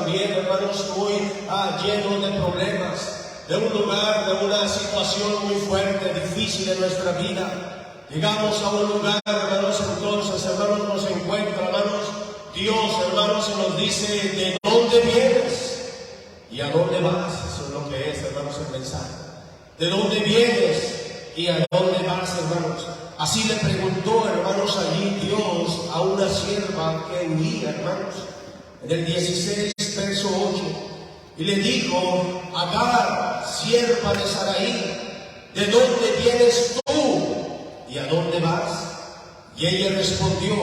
también, hermanos, muy lleno de problemas, de un lugar, de una situación muy fuerte, difícil en nuestra vida. Llegamos a un lugar, hermanos, entonces, hermanos, nos encuentra, hermanos, Dios, hermanos, y nos dice: ¿de dónde vienes y a dónde vas? Eso es lo que es, hermanos, el mensaje. ¿De dónde vienes y a dónde vas, hermanos? Así le preguntó, hermanos, allí Dios a una sierva que huía, hermanos, en el 16, verso 8, y le dijo: Agar, sierva de Sarai, ¿de dónde vienes tú y a dónde vas? Y ella respondió: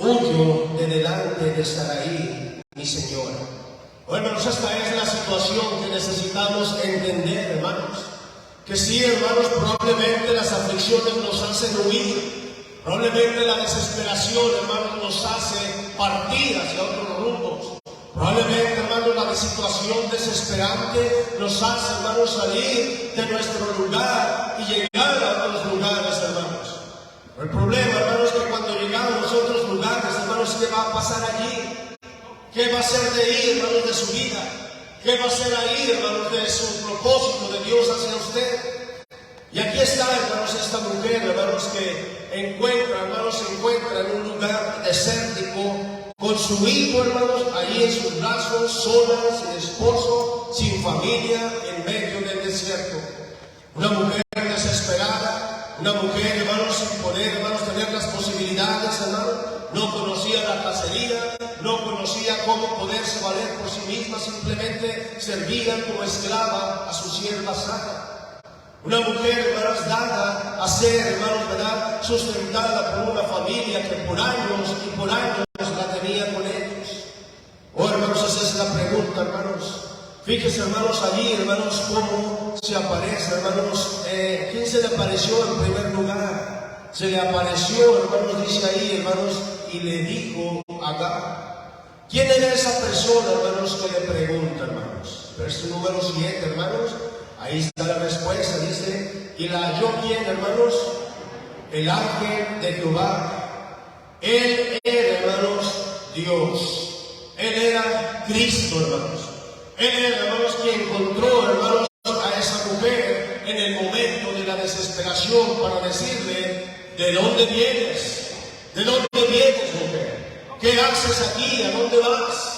huyo de delante de Sarai, mi señora. Bueno, hermanos, esta es la situación que necesitamos entender, hermanos. Que sí, hermanos, probablemente las aflicciones nos hacen huir. Probablemente la desesperación, hermanos, nos hace partir hacia otros rumbos. Probablemente, hermanos, la situación desesperante nos hace, hermanos, salir de nuestro lugar y llegar a otros lugares, hermanos. El problema, hermanos, es que cuando llegamos a otros lugares, hermanos, ¿qué va a pasar allí? ¿Qué va a ser de ahí, hermanos, de su vida? ¿Qué va a ser ahí, hermanos, de su propósito de Dios hacia usted? Y aquí está, hermanos, esta mujer, hermanos, que se encuentra en un lugar desértico, con su hijo, hermanos, ahí en sus brazos, sola, sin esposo, sin familia, en medio del desierto. Una mujer desesperada, una mujer, hermanos, sin poder, hermanos, tener las posibilidades, hermanos. No conocía la cacería, no conocía cómo poderse valer por sí misma, simplemente servía como esclava a su sierva Sara. Una mujer, hermanos, dada a ser, hermanos, ¿verdad?, sustentada por una familia que por años y por años la tenía con ellos. Oh, hermanos, esa es la pregunta, hermanos. Fíjense, hermanos, allí, hermanos, cómo se aparece, hermanos. ¿Quién se le apareció en primer lugar? Se le apareció, hermanos, dice ahí, hermanos, y le dijo a Agar. ¿Quién era esa persona, hermanos, que le pregunta, hermanos? Verso número 7, hermanos. Ahí está la respuesta, dice: y la halló ¿quién, hermanos? El ángel de Jehová. Él era, hermanos, Dios. Él era Cristo, hermanos. Él era, hermanos, quien encontró, hermanos, a esa mujer en el momento de la desesperación para decirle: ¿de dónde vienes? ¿De dónde vienes, mujer? ¿Qué haces aquí? ¿A dónde vas?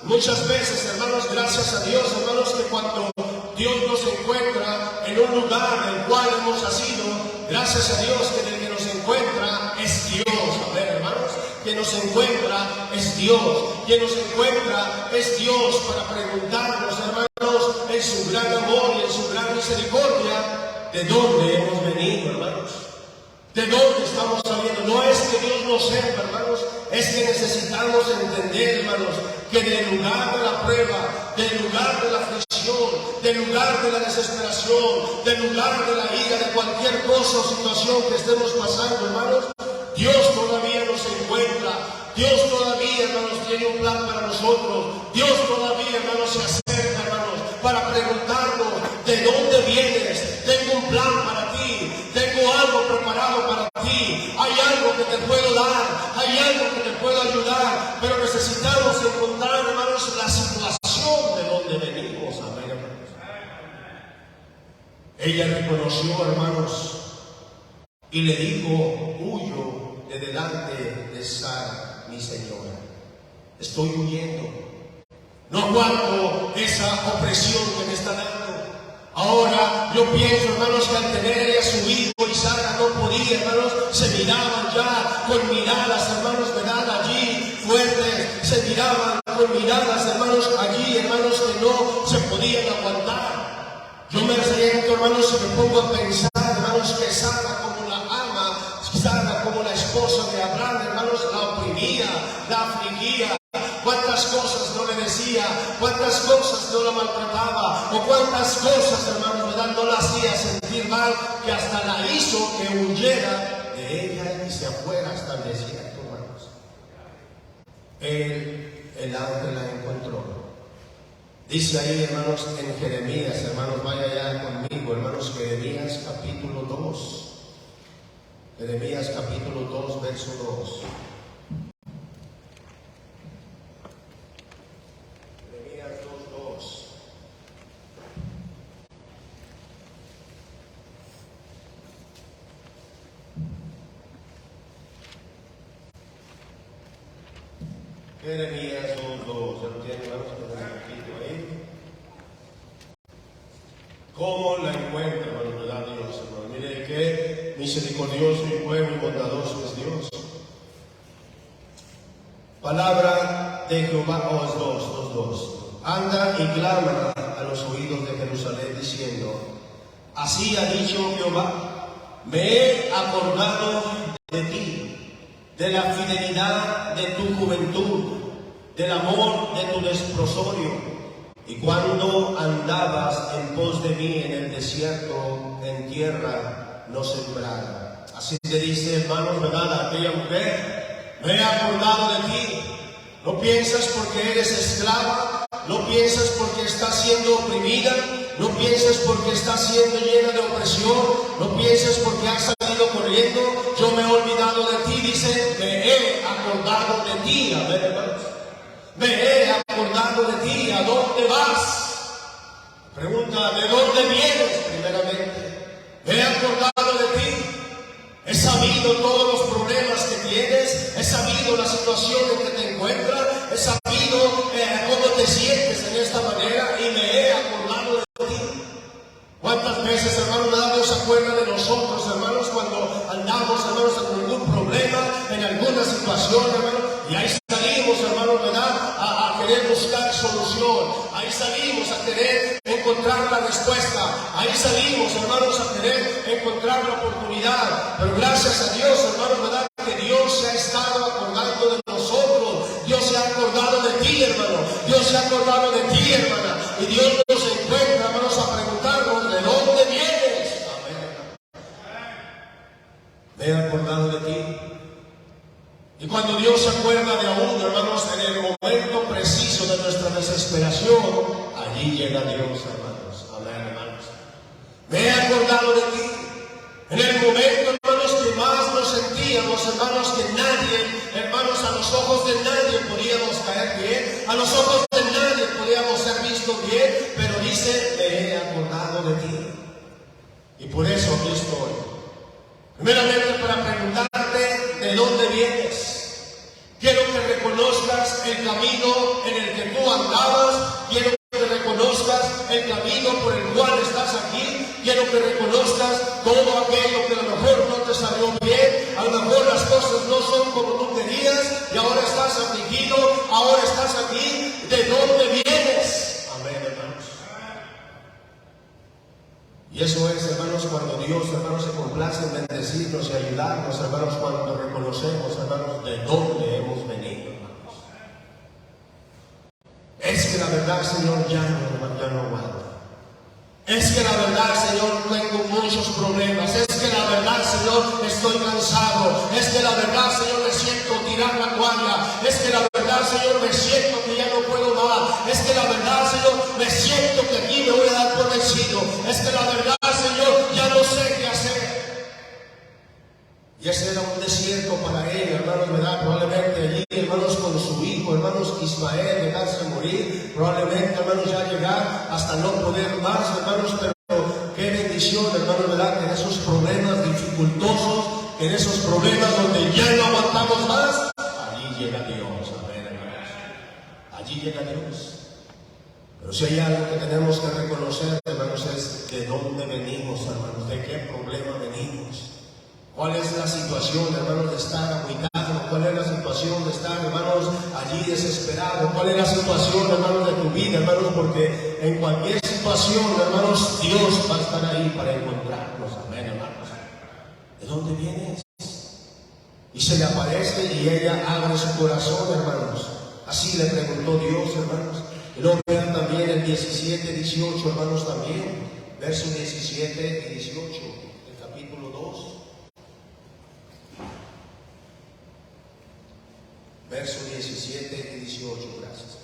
Muchas veces, hermanos, gracias a Dios, hermanos, que cuando Dios nos encuentra en un lugar en el cual hemos nacido, gracias a Dios que el que nos encuentra es Dios. A ver, hermanos, quien nos encuentra es Dios. Quien nos encuentra es Dios para preguntarnos, hermanos, en su gran amor y en su gran misericordia, ¿de dónde hemos venido, hermanos? ¿De dónde estamos saliendo? No es que Dios nos sepa, hermanos, es que necesitamos entender, hermanos, que del lugar de la prueba, del lugar de la aflicción, del lugar de la desesperación, del lugar de la ira, de cualquier cosa o situación que estemos pasando, hermanos, Dios todavía nos encuentra. Dios todavía, hermanos, tiene un plan para nosotros. Dios todavía, hermanos, se acerca, hermanos, para preguntarnos: ¿de dónde vienes? Tengo un plan para ti. Tengo algo preparado para ti. Hay algo que te puedo dar. Hay algo que te puedo ayudar. Pero necesitamos encontrar, hermanos, la situación de donde venimos. Amén, hermanos. Ella reconoció, hermanos, y le dijo: huyo de delante de Sara, mi señora. Estoy huyendo. No aguanto esa opresión que me está dando. Ahora yo pienso, hermanos, que al tener ella su hijo y Sara no podía, hermanos, se miraban ya con miradas, hermanos, ¿verdad?, allí fuertes, se miraban con miradas, hermanos, allí, hermanos, que no se podían aguantar. Yo me siento, hermanos, y me pongo a pensar, hermanos, que Sara, como la ama, Sara, como la esposa de Abraham, hermanos, la oprimía, la afligía. Cuántas cosas no le decía, cuántas cosas no la maltrataba, o cuántas cosas, hermanos, ¿verdad?, no la hacía sentir mal, que hasta la hizo que huyera de ella y se fuera hasta el desierto, hermanos. El ángel la encontró. Dice ahí, hermanos, en Jeremías, hermanos, vaya ya conmigo, hermanos, Jeremías capítulo 2. Jeremías capítulo 2, verso 2. Jeremías 2:2, ¿ya lo tienen? Vamos a poner un poquito ahí. ¿Cómo la encuentra, hermano, verdad, Dios, hermano? Mire qué misericordioso y bueno y bondadoso es Dios. Palabra de Jehová, es 2:2. Anda y clama a los oídos de Jerusalén diciendo: así ha dicho Jehová, me he acordado de ti, de la fidelidad de tu juventud, del amor de tu desposorio, y cuando andabas en pos de mí en el desierto, en tierra no sembrada. Así te dice, hermanos, ¿verdad? Aquella mujer: me he acordado de ti. No piensas porque eres esclava, no piensas porque estás siendo oprimida, no piensas porque estás siendo llena de opresión, no piensas porque has salido corriendo. Yo me he olvidado de ti, dice, me he acordado de ti. A ver, hermanos, me he acordado de ti. ¿A dónde vas? Pregunta, ¿de dónde vienes? Primeramente, me he acordado de ti. He sabido todos los problemas que tienes, he sabido la situación en que te encuentras, he sabido cómo te sientes en esta manera y me he acordado de ti. ¿Cuántas veces, hermanos, Dios se acuerda de nosotros, hermanos, cuando andamos, hermanos, en algún problema, en alguna situación, hermanos? Y ahí salimos, hermanos, ¿verdad? A querer buscar solución. Ahí salimos a querer encontrar la respuesta. Ahí salimos, hermanos, a querer encontrar la oportunidad. Pero gracias a Dios, hermanos, ¿verdad? Que Dios se ha estado acordando de nosotros. Dios se ha acordado de ti, hermano. Dios se ha acordado de ti, hermana. Y Dios nos encuentra, hermanos, a preguntarnos: ¿de dónde vienes? Amén. Me he acordado de ti. Y cuando Dios se acuerda de uno, hermanos, en el momento preciso de nuestra desesperación, allí llega Dios, hermanos. Amén, hermanos. Me he acordado de ti. En el momento, hermanos, que más nos sentíamos, hermanos, que nadie, hermanos, a los ojos de nadie podíamos caer bien, a los ojos de nadie podíamos ser vistos bien, pero dice, me he acordado de ti. Y por eso aquí estoy. Primeramente, para preguntarte de dónde vienes. Quiero que reconozcas el camino en el que tú andabas. Quiero que reconozcas el camino por el cual estás aquí. Quiero que reconozcas todo aquello que a lo mejor no te salió bien. A lo mejor las cosas no son como tú querías y ahora estás afligido, ahora estás aquí. ¿De dónde vienes? Amén, hermanos. Y eso es, hermanos, cuando Dios, hermanos, se complace en bendecirnos y ayudarnos, hermanos, cuando reconocemos, hermanos, de dónde hemos venido, hermanos. Es que la verdad, Señor, ya no aguanto. Es que la verdad, Señor, tengo muchos problemas. Es que la verdad, Señor, estoy cansado. Es que la verdad, Señor, me siento tirar la toalla. Es que la verdad, Señor, me siento que ya no puedo más. Es que la verdad, Señor, me siento que aquí me voy a dar por vencido. Es que la verdad, Señor, ya no sé qué hacer. Y ese era un desierto para él, hermanos, ¿verdad? Probablemente allí, hermanos, con su hijo, hermanos, Ismael, dejarse morir. Probablemente, hermanos, ya llegar hasta no poder más, hermanos, pero qué bendición, hermanos, ¿verdad? Que en esos problemas dificultosos, que en esos problemas donde ya no aguantamos más, allí llega Dios, amén, hermanos. Allí llega Dios. Pero si hay algo que tenemos que reconocer, hermanos, es de dónde venimos, hermanos, de qué problema venimos. ¿Cuál es la situación, hermanos, de estar aguitado? ¿Cuál es la situación de estar, hermanos, allí desesperado? ¿Cuál es la situación, hermanos, de tu vida, hermanos? Porque en cualquier situación, hermanos, Dios va a estar ahí para encontrarnos. Amén, hermanos. ¿De dónde vienes? Y se le aparece y ella abre su corazón, hermanos. Así le preguntó Dios, hermanos. Y luego vean también el 17, 18, hermanos, también. Versos 17 y 18 del capítulo 2. Versos 17 y 18, gracias.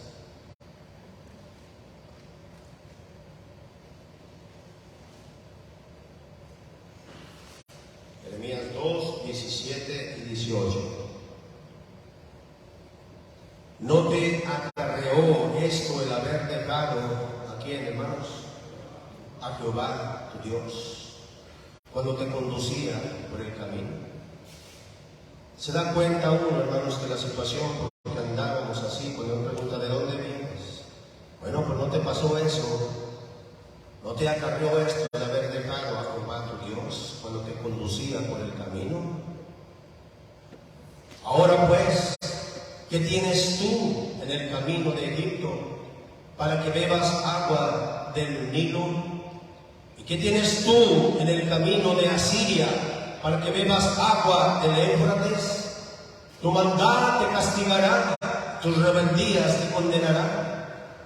Jeremías 2, 17 y 18. ¿No te acarreó esto el haber dejado a quién, hermanos? A Jehová, tu Dios, cuando te conducía por el camino. ¿Se da cuenta uno, hermanos, que la situación por la que andábamos así así, cuando uno pregunta ¿de dónde vienes? Bueno, pues no te pasó eso, no te acarrió esto de haber dejado a Jehová tu Dios cuando te conducía por el camino. Ahora pues, ¿qué tienes tú en el camino de Egipto para que bebas agua del Nilo? ¿Y qué tienes tú en el camino de Asiria para que bebas agua del Éufrates? Tu maldad te castigará, tus rebeldías te condenarán.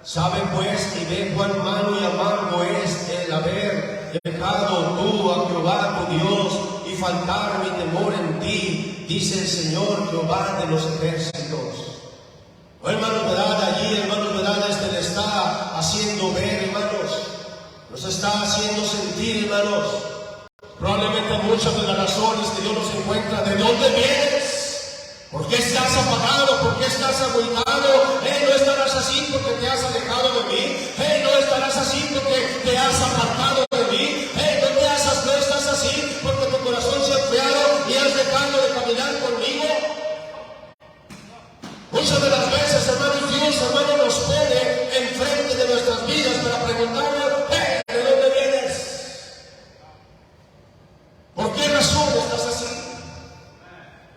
Sabe pues y ve cuán malo y amargo es el haber dejado tú a Jehová tu Dios y faltar mi temor en ti, dice el Señor Jehová de los ejércitos. Oh, hermanos, ¿verdad? Allí, hermanos, ¿verdad? Le está haciendo ver, hermanos, nos está haciendo sentir, hermanos, probablemente muchas de las razones que Dios nos encuentra. ¿De dónde vienes? ¿Por qué estás apagado? ¿Por qué estás agüitado? No estarás así porque te has alejado de mí. No estarás así porque te has apartado de mí. No estás así porque tu corazón se ha enfriado y has dejado de caminar conmigo. Muchas de las veces, hermanos, Dios, hermano, nos pone enfrente de nuestras vidas para preguntarnos, ¿de dónde vienes? ¿Por qué razón estás así?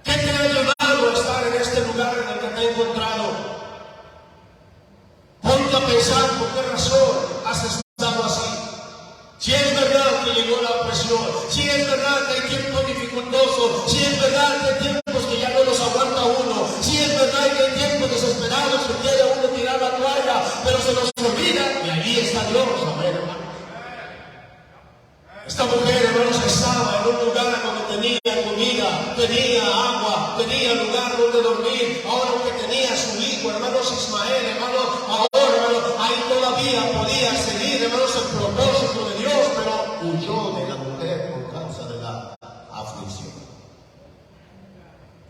¿Qué te ha llevado a estar en este lugar en el que te he encontrado? Ponte a pensar por qué razón has estado así. Si es verdad que llegó la opresión, si es verdad que hay tiempos dificultosos, si es verdad que hay tiempos que ya no los aguanta uno, si es verdad que hay tiempos desesperados que quiere uno tirar la toalla, pero se nos olvida y allí está Dios. Amén, hermano. Esta mujer, hermanos, estaba en un lugar donde tenía comida, tenía agua, tenía lugar donde dormir. Ahora que tenía a su hijo, hermanos, Ismael, hermanos, ahora, hermanos, ahí todavía podía seguir, hermanos, el propósito de Dios, pero huyó de la mujer por causa de la aflicción.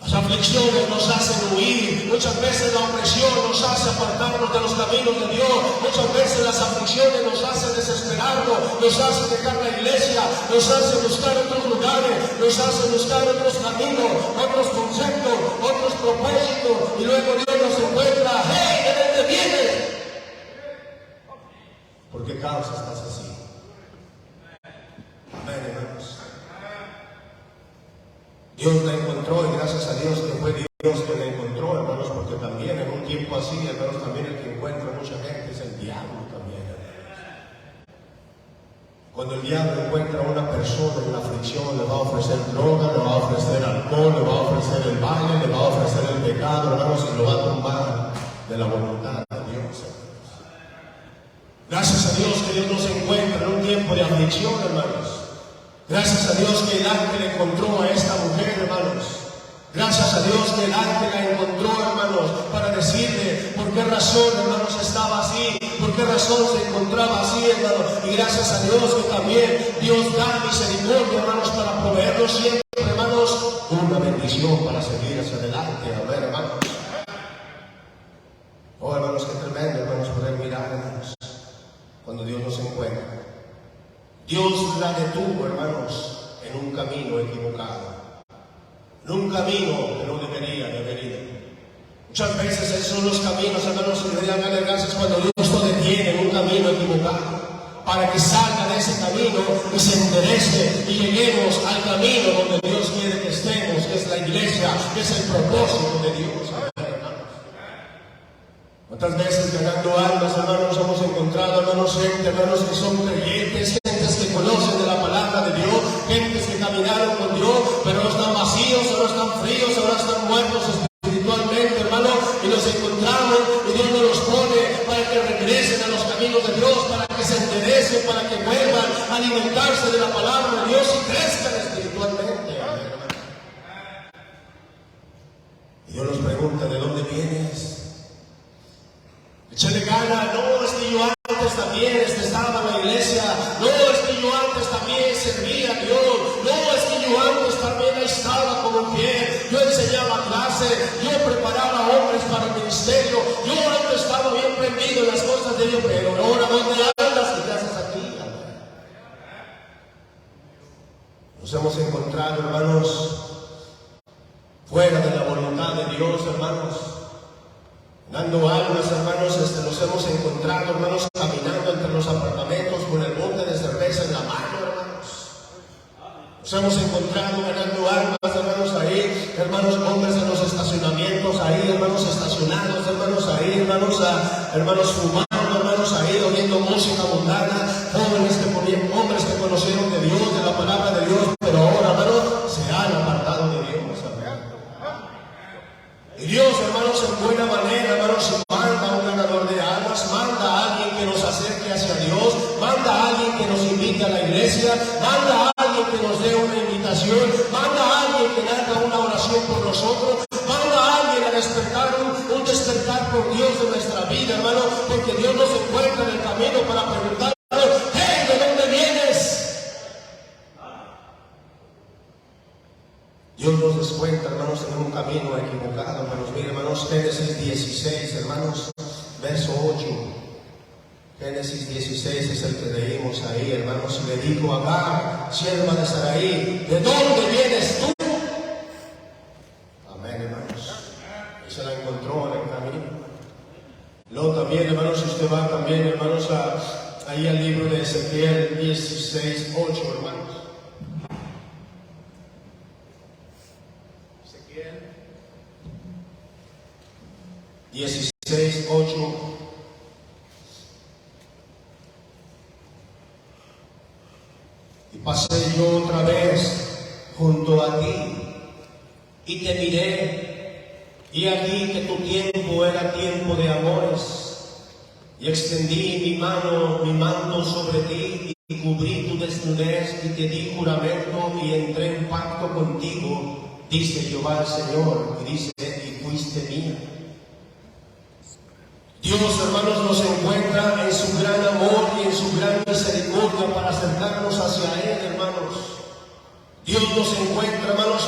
Las aflicciones nos hacen huir, muchas veces la opresión nos hace apartarnos de los caminos de Dios, muchas veces las aflicciones nos hacen desesperarnos, nos hacen dejar la iglesia, nos hacen buscar otros lugares, nos hacen buscar otros caminos, otros conceptos, otros propósitos, y luego Dios nos encuentra, ¿de dónde vienes? ¿Por qué causa estás así? Amén, hermanos. Dios la encontró y gracias a Dios que fue Dios que la encontró, hermanos, porque también en un tiempo así, hermanos, también el que encuentra mucha gente es el diablo también, hermanos. Cuando el diablo encuentra a una persona en la aflicción, le va a ofrecer droga, le va a ofrecer alcohol, le va a ofrecer el baile, le va a ofrecer el pecado, hermanos, y lo va a tumbar de la voluntad de Dios, hermanos. Gracias a Dios que Dios nos encuentra en un tiempo de aflicción, hermanos. Gracias a Dios que el ángel encontró a esta mujer, hermanos. Gracias a Dios que el ángel la encontró, hermanos, para decirle por qué razón, hermanos, estaba así, por qué razón se encontraba así, hermanos. Y gracias a Dios que también Dios da misericordia, hermanos, para proveernos siempre, hermanos, una bendición para seguir hacia adelante. Amén, hermanos. Oh, hermanos, qué tremendo, hermanos, poder mirar, hermanos, cuando Dios nos encuentra. Dios la detuvo, hermanos, en un camino equivocado, en un camino que no debería de haber ido. Muchas veces esos son los caminos, hermanos, que deberían darle gracias cuando Dios lo detiene en un camino equivocado, para que salga de ese camino y se enderece y lleguemos al camino donde Dios quiere que estemos, que es la iglesia, que es el propósito de Dios. ¿Cuántas veces ganando almas, hermanos, hemos encontrado, hermanos, gente, hermanos, que son creyentes, gentes que conocen de la palabra de Dios, gentes que caminaron con Dios, pero ahora están vacíos, ahora están fríos, ahora están muertos espiritualmente, hermanos, y los encontramos y Dios nos los pone para que regresen a los caminos de Dios, para que se enderecen, para que vuelvan a alimentarse de la palabra de Dios y crezcan espiritualmente. Y Dios nos pregunta, ¿de dónde vienes? Échale gana, no, es que yo antes también estaba en la iglesia, no, es que yo antes también servía a Dios, no, es que yo antes también estaba como fiel, yo enseñaba clase, yo preparaba hombres para el ministerio, yo antes estaba bien prendido en las cosas de Dios, pero ahora ¿dónde andas? ¿Qué haces aquí? Nos hemos encontrado, hermanos, fuera de la voluntad de Dios, hermanos. ganando almas, hermanos, los hemos encontrado, hermanos, caminando entre los apartamentos con el bote de cerveza en la mano, hermanos. Nos hemos encontrado ganando almas, hermanos, ahí, hermanos, hombres en los estacionamientos, ahí, hermanos, estacionados, hermanos, ahí, hermanos, fumando, hermanos, ahí, oyendo música mundana, hombres que conocieron de Dios, de la palabra de Dios, pero ahora, hermanos, se han apartado de Dios, hermanos. Y Dios, hermanos, en buena manera, hermanos, manda a un ganador de almas, manda a alguien que nos acerque hacia Dios, manda a alguien que nos invite a la iglesia, manda a alguien que nos dé una invitación, manda a alguien que haga una oración por nosotros, manda a alguien a despertar, un despertar por Dios de nuestra vida, hermano, porque Dios nos encuentra en el camino para preguntarnos, hey, ¿de dónde vienes? Dios nos descuenta, hermanos, en un camino equivocado, hermanos. Miren, hermanos, Génesis 16, hermanos, verso 8. Génesis 16 es el que leímos ahí, hermanos. Y le dijo a Agar, sierva de Sarai, ¿de dónde vienes tú? Amén, hermanos. Y se la encontró en el camino. Luego también, hermanos, usted va también, hermanos, ahí al libro de Ezequiel 16, 8, hermanos. 16, 8. Y pasé yo otra vez junto a ti y te miré, y aquí que tu tiempo era tiempo de amores, y extendí mi mano sobre ti y cubrí tu desnudez y te di juramento y entré en pacto contigo, dice Jehová el Señor, y dice, y fuiste mía. Dios, hermanos, nos encuentra en su gran amor y en su gran misericordia para acercarnos hacia Él, hermanos. Dios nos encuentra, hermanos,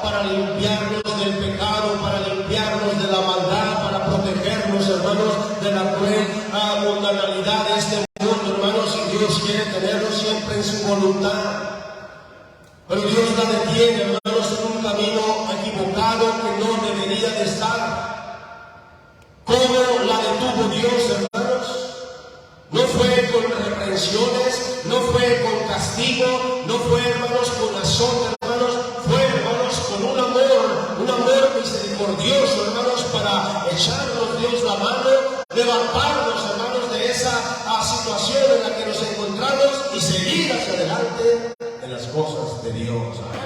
para limpiarnos del pecado, para limpiarnos de la maldad, para protegernos, hermanos, de la cruel mundanalidad de este mundo, hermanos, y Dios quiere tenernos siempre en su voluntad. Pero Dios la detiene, hermanos, en un camino equivocado que no debería de estar. ¿Cómo la detuvo Dios, hermanos? No fue con reprensiones, no fue con castigo, no fue, hermanos, con azote, hermanos, fue, hermanos, con un amor misericordioso, hermanos, para echarnos Dios la mano, levantarnos, hermanos, de esa situación en la que nos encontramos y seguir hacia adelante en las cosas de Dios, hermanos.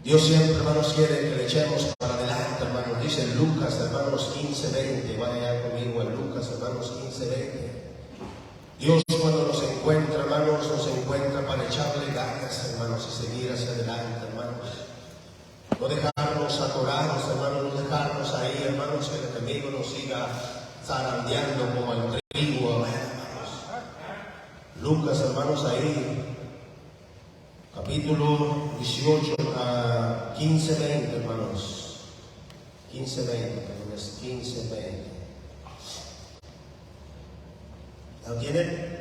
Dios siempre, hermanos, quiere que le echemos para adelante, hermanos. Dice Lucas, hermanos, 15:20. Vaya conmigo en Lucas, hermanos, 15:20. Dios, cuando nos encuentra, hermanos, nos encuentra para echarle ganas, hermanos, y seguir hacia adelante, hermanos. No dejarnos atorados, hermanos, no dejarnos ahí, hermanos, que el enemigo nos siga zarandeando como el trigo, amén, hermanos. Lucas, hermanos, ahí. Capítulo 18, 15:20, hermanos. 15:20, perdón, es 15:20. ¿Lo tienen?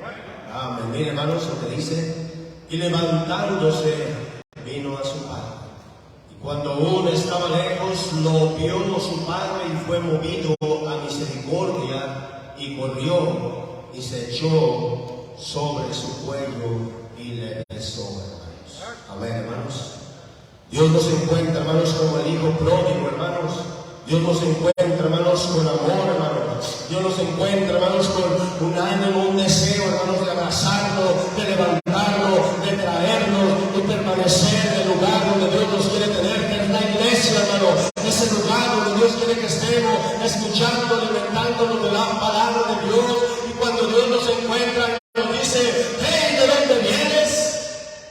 Amén. Miren, hermanos, lo que dice. Y levantándose, vino a su padre. Y cuando aún estaba lejos, lo vio su padre y fue movido a misericordia y corrió y se echó sobre su cuello y le besó. Amén, hermanos. Dios nos encuentra, hermanos, como el hijo pródigo, hermanos. Dios nos encuentra, hermanos, con amor, hermanos. Dios nos encuentra, hermanos, con un ánimo, un deseo, hermanos, de abrazarlo, de levantarlo, de traerlo, de permanecer en el lugar donde Dios nos quiere tener, que es la iglesia, hermanos. Ese lugar donde Dios quiere que estemos, escuchando, alimentándonos de la palabra de Dios. Y cuando Dios nos encuentra, nos dice, hey, ¿de dónde vienes?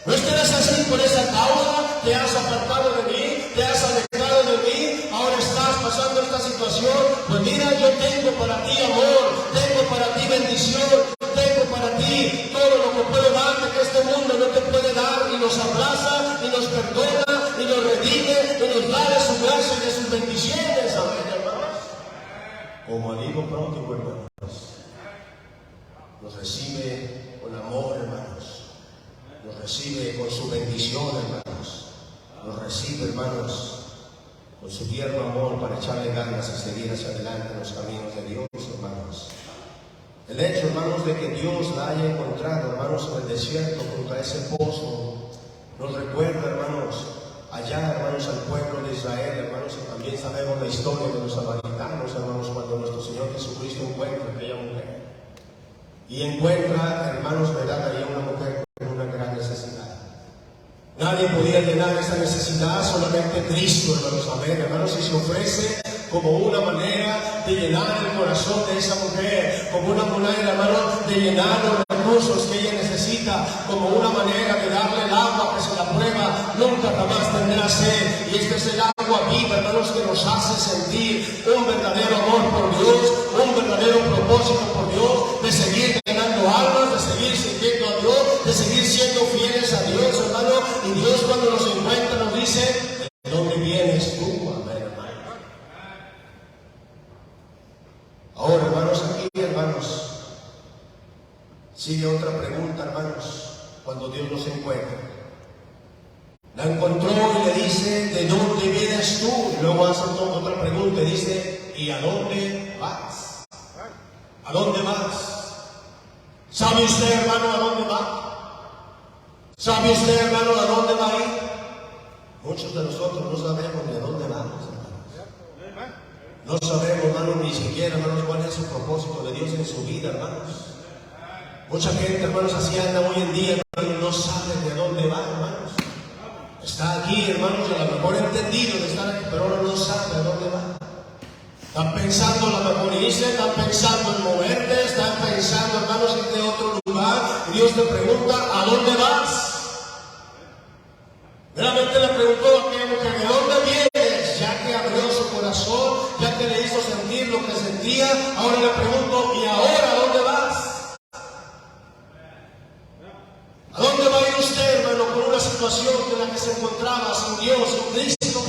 ¿No estarás así por esa causa? ¿Te has apartado de mí? ¿Te has alejado de mí? ¿Ahora estás pasando esta situación? Pues mira, yo tengo para ti amor, tengo para ti bendición, tengo para ti todo lo que puedo darte que este mundo no te puede dar, y nos abraza, y nos perdona, y nos redime, y nos da de su gracia y de sus bendiciones. Amén, hermanos. Como al hijo pródigo, hermanos, nos recibe con amor, hermanos. Nos recibe con su bendición, hermanos. Nos recibe, hermanos, con su tierno amor para echarle ganas y seguir hacia adelante en los caminos de Dios, hermanos. El hecho, hermanos, de que Dios la haya encontrado, hermanos, en el desierto junto a ese pozo, nos recuerda, hermanos, allá, hermanos, al pueblo de Israel, hermanos, y también sabemos la historia de los samaritanos, hermanos, cuando nuestro Señor Jesucristo encuentra a aquella mujer. Y encuentra, hermanos, verdad, ahí una mujer con una gran necesidad. Nadie podía llenar esa necesidad, solamente Cristo, hermanos, amén, hermanos, y se ofrece como una manera de llenar el corazón de esa mujer, como una manera, hermanos, de llenar los recursos que ella necesita, como una manera de darle el agua que se la prueba, nunca jamás tendrá sed. Y este es el agua viva, hermanos, que nos hace sentir un verdadero amor por Dios, un verdadero propósito por Dios, de seguir ganando almas, de seguir sirviendo a Dios, de seguir siendo fieles a Dios, hermano. Y Dios, cuando nos encuentra, nos dice: ¿de dónde vienes tú? Amén, hermano. Ahora, hermanos, aquí, hermanos, sigue otra pregunta, hermanos, cuando Dios nos encuentra. La encontró y le dice: ¿de dónde vienes tú? Y luego hace otra pregunta y dice: ¿y a dónde vas? ¿A dónde vas? ¿Sabe usted, hermano, a dónde va? ¿Sabe usted, hermano, a dónde va a ir? Muchos de nosotros no sabemos ni a dónde vamos, hermanos. No sabemos, hermanos, ni siquiera, hermanos, cuál es el propósito de Dios en su vida, hermanos. Mucha gente, hermanos, así anda hoy en día, hermanos, no sabe de dónde va, hermanos. Está aquí, hermanos, y a lo mejor entendido de estar aquí, pero ahora no sabe a dónde va. Están pensando a lo mejor irse, están pensando en moverte, están pensando, hermanos, irte a otro lugar, y Dios te pregunta: ¿a dónde vas? Realmente le preguntó a aquella mujer: ¿de dónde vienes? Ya que abrió su corazón, ya que le hizo sentir lo que sentía, ahora le pregunto: ¿y ahora a dónde vas? ¿A dónde va a ir usted, hermano, con una situación en la que se encontraba sin Dios, sin Cristo?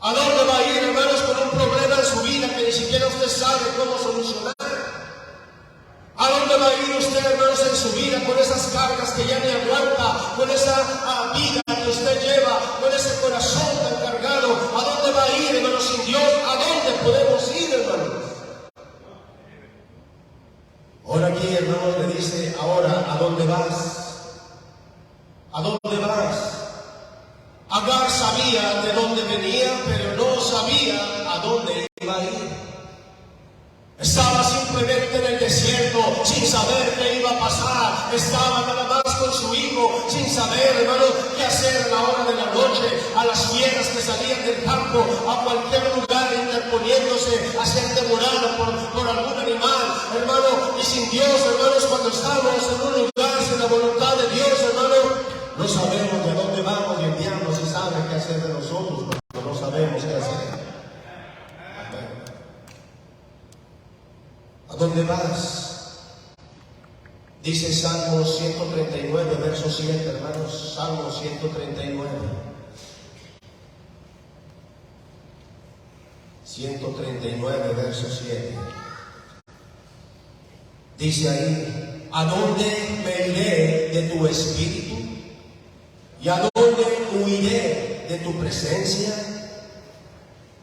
¿A dónde va a ir, hermanos, con un problema en su vida que ni siquiera usted sabe cómo solucionar? ¿A dónde va a ir usted, hermanos, en su vida con esas cargas que ya ni aguanta, con esa vida que usted lleva, con ese corazón tan cargado? ¿A dónde va a ir, hermanos, sin Dios? ¿A dónde podemos ir, hermanos? Ahora aquí, hermanos, le dice: ahora, ¿a dónde vas? ¿A dónde vas? Agar sabía de dónde venía, pero no sabía a dónde iba a ir. Estaba simplemente en el desierto, sin saber qué iba a pasar. Estaba nada más con su hijo, sin saber, hermano, qué hacer a la hora de la noche. A las fieras que salían del campo, a cualquier lugar, interponiéndose, a ser devorado por algún animal, hermano. Y sin Dios, hermanos, cuando estamos en un lugar sin la voluntad de Dios, hermano, no sabemos de dónde vamos, y el diablo sí sabe qué hacer de nosotros cuando no sabemos qué hacer. Amén. ¿A dónde vas? Dice Salmo 139, verso 7, hermanos. Salmo 139. 139, verso 7. Dice ahí: ¿a dónde me iré de tu espíritu? ¿Y a dónde huiré de tu presencia?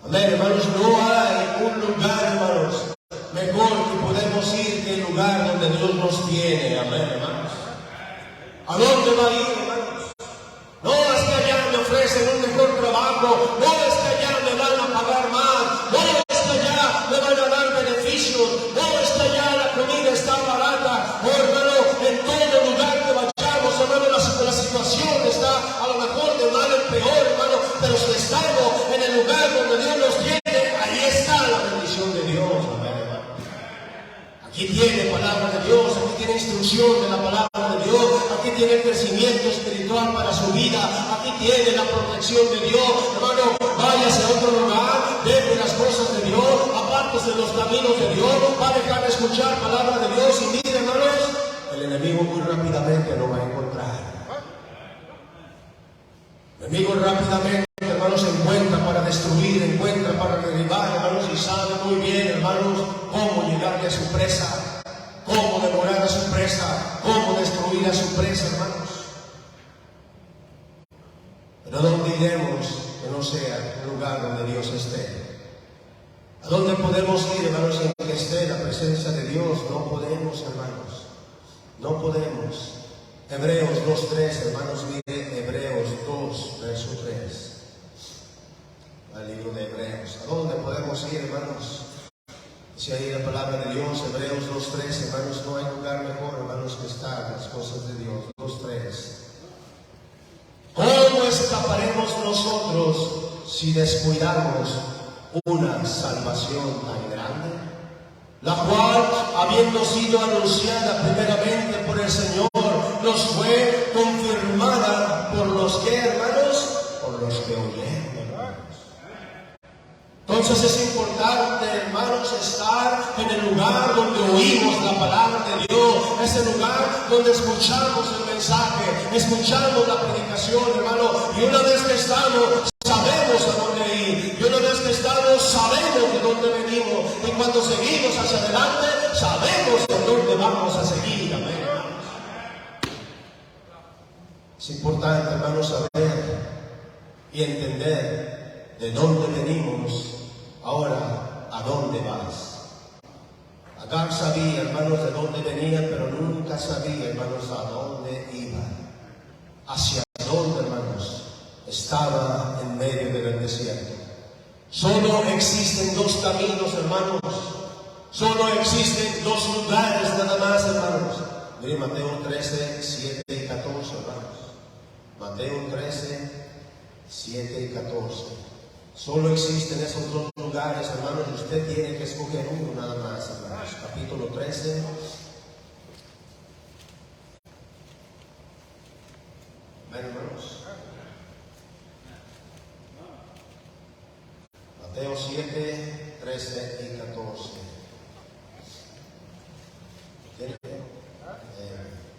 Amén, hermanos. No hay un lugar, hermanos, mejor que podemos ir que el lugar donde Dios nos tiene. Amén, hermanos. ¿A dónde va a ir, hermanos? No es que allá me ofrecen un mejor trabajo, no es que allá me van a pagar más, no es que allá me van a dar beneficios, no es que allá la comida está barata. Oh, hermano, en todo lugar que vayamos, hermano, la situación está a lo mejor de mal en peor, hermano, pero si estamos en el lugar donde Dios nos tiene, ahí está la bendición de Dios. Amén, hermano. Aquí tiene palabra de Dios, aquí tiene instrucción de la palabra de Dios, aquí tiene crecimiento espiritual para su vida, aquí tiene la protección de Dios. Hermano, váyase a otro lugar, deje las cosas de Dios, apártese de los caminos de Dios, va a dejar de escuchar palabra de Dios, y mire, hermanos, el enemigo muy rápidamente lo va a encontrar. El enemigo rápidamente, hermanos, encuentra para destruir, encuentra para derribar, hermanos, y sabe muy bien, hermanos, cómo llegarle a su presa, cómo devorar a su presa, cómo destruir a su presa, hermanos. Pero ¿dónde iremos que no sea un lugar donde Dios esté? ¿A dónde podemos ir, hermanos, en que esté la presencia de Dios? No podemos, hermanos. No podemos. Hebreos 2:3, hermanos, mire Hebreos 2, verso 3. Al libro de Hebreos. ¿A dónde podemos ir, hermanos? Si hay la palabra de Dios, Hebreos 2:3, hermanos, no hay lugar mejor, hermanos, que estar en las cosas de Dios. 2:3. ¿Cómo escaparemos nosotros si descuidamos una salvación tan grande? La cual, habiendo sido anunciada primeramente por el Señor, nos fue confirmada por los que, hermanos, por los que oyeron. Entonces es importante, hermanos, estar en el lugar donde oímos la palabra de Dios, ese lugar donde escuchamos el mensaje, escuchamos la predicación, hermano, y una vez que estamos, sabemos a dónde ir, y una vez que estamos, sabemos de dónde venimos, y cuando seguimos hacia adelante, sabemos de dónde vamos a seguir, amén, hermanos. Es importante, hermanos, saber y entender de dónde venimos. Ahora, ¿a dónde vas? Agar sabía, hermanos, de dónde venía, pero nunca sabía, hermanos, a dónde iba. ¿Hacia dónde, hermanos? Estaba en medio del desierto. Solo existen dos caminos, hermanos. Solo existen dos lugares nada más, hermanos. Mire Mateo 13, 7 y 14, hermanos. Mateo 13, 7 y 14. Solo existen esos dos lugares, hermanos, y usted tiene que escoger uno nada más, hermanos. Capítulo 13. Ven, hermanos. Mateo 7, 13 y 14. ¿Tiene?